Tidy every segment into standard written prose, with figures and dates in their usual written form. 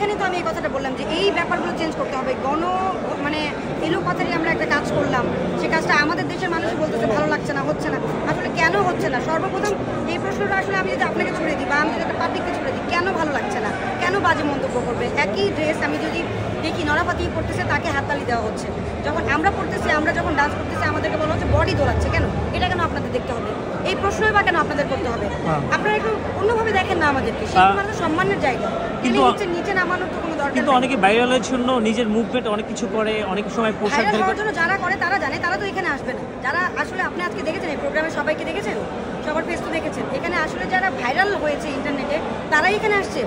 এইখানে তো আমি এই কথাটা বললাম যে এই ব্যাপারগুলো চেঞ্জ করতে হবে। মানে এলোপাতারি আমরা একটা কাজ করলাম, সে কাজটা আমাদের দেশের মানুষ বলতেছে ভালো লাগছে না, হচ্ছে না। আসলে কেন হচ্ছে না? সর্বপ্রথম এই প্রশ্নটা আসলে আমি যদি আপনাকে ছুড়ে দিই বা আমি যদি একটা পাবলিককে ছুড়ে দিই, কেন ভালো লাগছে না, কেন বাজে মন্তব্য করবে? একই ড্রেস আমি যদি দেখি নরাপাতি পড়তেছে, তাকে হাততালি দেওয়া হচ্ছে। যখন আমরা পড়তেছি, আমরা যখন ডান্স করতেছি, আমাদেরকে বলা হচ্ছে বডি দোলাচ্ছে। কেন? এটা কেন আপনাদের দেখতে হবে? এই প্রশ্নই বা কেন আপনাদের করতে হবে? আপনারা একটু অন্যভাবে দেখেন না আমাদেরকে। সেই আমাদের সম্মানের জায়গা, কিন্তু নিচে নামানোর তো কোনো দরকার। কিন্তু অনেকে ভাইরালের জন্য নিজের মুভমেন্ট অনেক কিছু করে, অনেক সময় পোশাক দেওয়ার জন্য যারা করে তারা জানে, তারা তো এখানে আসবে না। যারা আসলে আপনি আজকে দেখেছেন এই প্রোগ্রামে সবাইকে দেখেছেন, সবার ফেস তো দেখেছেন। এখানে আসলে যারা ভাইরাল হয়েছে ইন্টারনেটে, তারাই এখানে আসছে।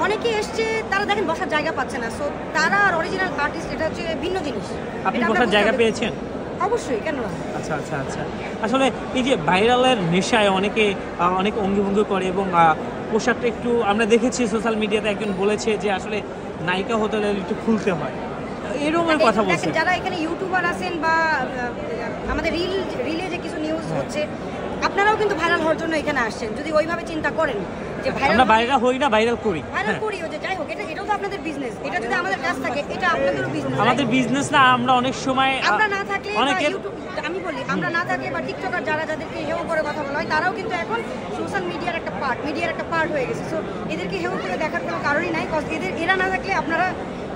অনেকে এসছে, তারা দেখেন বসার জায়গা পাচ্ছে না। সো তারা আর অরিজিনাল আর্টিস্ট, এটা হচ্ছে ভিন্ন জিনিস। আপনি বসার জায়গা পেয়েছেন? অবশ্যই, কেন না? আচ্ছা আচ্ছা আচ্ছা। আসলে এই যে ভাইরালের নেশায় অনেকে অনেক অঙ্গভঙ্গি করে এবং পোশাকটা একটু আমরা দেখেছি সোশ্যাল মিডিয়াতে একজন বলেছে যে আসলে নায়িকা হতে হলে একটু খুলতে হয়, এরকমের কথা বলছে। যারা এখানে ইউটিউবার আছেন বা আমাদের রিলে যে কিছু নিউজ হচ্ছে, আপনারাও কিন্তু ভাইরাল হওয়ার জন্য এখানে আসছেন। যদি ওইভাবে চিন্তা করেন যে আমরা ভাইরাল হই না, ভাইরাল করি, যে যাই হোক, এটাও তো আপনাদের বিজনেস। এটা যদি আমাদের কাজ থাকে, এটা আপনাদেরও বিজনেস। আমাদের বিজনেস না, আমরা অনেক সময় আমরা না থাকলে আমি বলি, আমরা না থাকলে বা টিকটকার যাদেরকে হেউ করে কথা বলা হয়, তারাও কিন্তু এখন সোশ্যাল মিডিয়ার একটা পার্ট হয়ে গেছে। সো এদেরকে হেউ করে দেখার কোনো কারণই নাই। কজ এরা না থাকলে আপনারা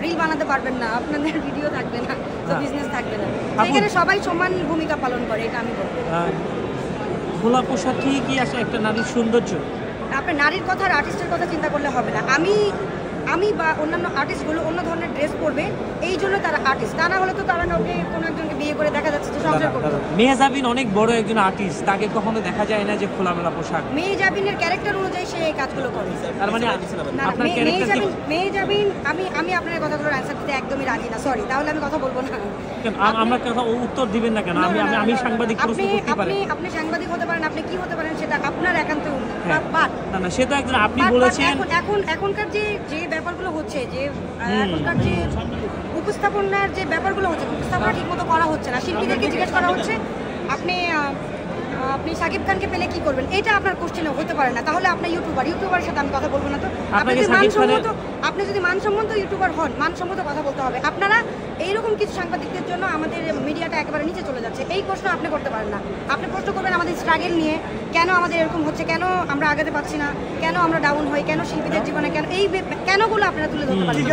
রিল বানাতে পারবেন না, আপনাদের ভিডিও থাকবে না, তো বিজনেস থাকবে না। এখানে সবাই সমান ভূমিকা পালন করে, এটা আমি বলবো। খোলা পোশাক কি আসলে একটা নারীর সৌন্দর্য? আপনার নারীর কথা আর আর্টিস্টের কথা চিন্তা করলে হবে না। আমি বা অন্যান্য আর্টিস্টগুলো অন্য ধরনের ড্রেস পরবে, এই জন্য তারা আর্টিস্ট। তা না হলে তো তারা কাউকে কোনো একজনকে বিয়ে করে দেখা যাচ্ছে যে সংসার করবে। মেহজাবিন অনেক বড় একজন আর্টিস্ট, তাকে কখনো দেখা যায় না যে খোলামেলা পোশাক। মেহজাবিনের ক্যারেক্টার অনুযায়ী সে এই কাজগুলো করে। তার মানে আপনার ক্যারেক্টার মেহজাবিন আমি আপনার কথাগুলোর অ্যানসার দিতে একদমই রাজি না। সরি, তাহলে আমি কথা বলবো না। আমরা কথা উত্তর দিবেন না কেন? আমি সাংবাদিক প্রশ্ন করতে পারি। আপনি সাংবাদিক হতে পারেন, আপনি কি হতে পারেন সেটা আপনার একান্ত। না সে তো একজন, আপনি বলেছেন এখনকার যে ব্যাপারগুলো হচ্ছে, যে এখনকার যে উপস্থাপনার যে ব্যাপারগুলো হচ্ছে, উপস্থাপনা ঠিক মতো করা হচ্ছে না। শিল্পীদেরকে জিজ্ঞেস করা হচ্ছে আপনি সাকিব খানকে পেলে কি করবেন, এটা আপনার কোশ্চেনে হতে পারে না। তাহলে আপনার ইউটিউবারের সাথে আমি কথা বলবো না। তো আপনি যদি মানসম্মত ইউটিউবার হন, মানসম্মত কথা বলতে হবে। আপনারা এইরকম কিছু সাংবাদিকদের জন্য আমাদের মিডিয়াটা একেবারে নিচে চলে যাচ্ছে। এই প্রশ্ন আপনি করতে পারেন না। আপনি প্রশ্ন করবেন আমাদের স্ট্রাগল নিয়ে, কেন আমাদের এরকম হচ্ছে, কেন আমরা আগাতে পারছি না, কেন আমরা ডাউন হই, কেন শিল্পীদের জীবনে কেনগুলো আপনারা তুলে ধরতে পারেন।